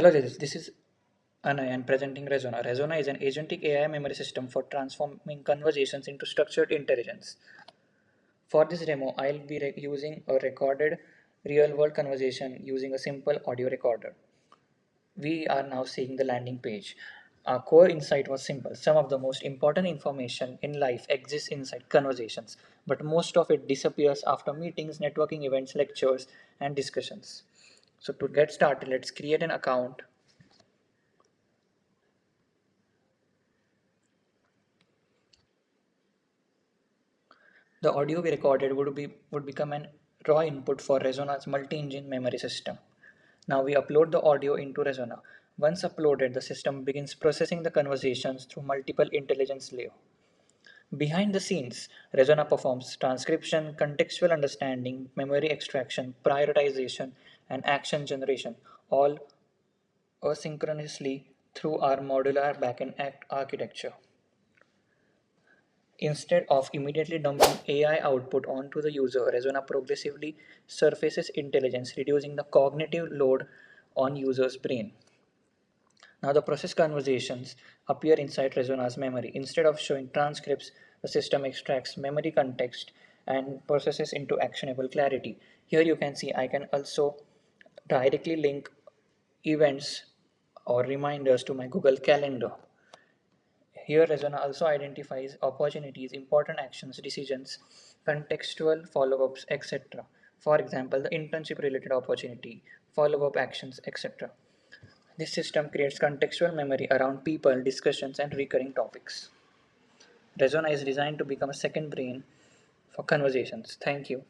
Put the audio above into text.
Hello, this is Anay and presenting Resona. Resona is an agentic AI memory system for transforming conversations into structured intelligence. For this demo, I'll be using a recorded real world conversation using a simple audio recorder. We are now seeing the landing page. Our core insight was simple. Some of the most important information in life exists inside conversations, but most of it disappears after meetings, networking events, lectures, and discussions. So, to get started, let's create an account. The audio we recorded would become an raw input for Resona's multi-engine memory system. Now we upload the audio into Resona. Once uploaded, the system begins processing the conversations through multiple intelligence layers. Behind the scenes, Resona performs transcription, contextual understanding, memory extraction, prioritization, and action generation, all asynchronously through our modular backend architecture. Instead of immediately dumping AI output onto the user, Resona progressively surfaces intelligence, reducing the cognitive load on user's brain. Now the process conversations appear inside Resona's memory. Instead of showing transcripts, the system extracts memory context and processes into actionable clarity. Here you can see I can also directly link events or reminders to my Google Calendar. Here, Resona also identifies opportunities, important actions, decisions, contextual follow ups, etc. For example, the internship related opportunity, follow up actions, etc. This system creates contextual memory around people, discussions, and recurring topics. Resona is designed to become a second brain for conversations. Thank you.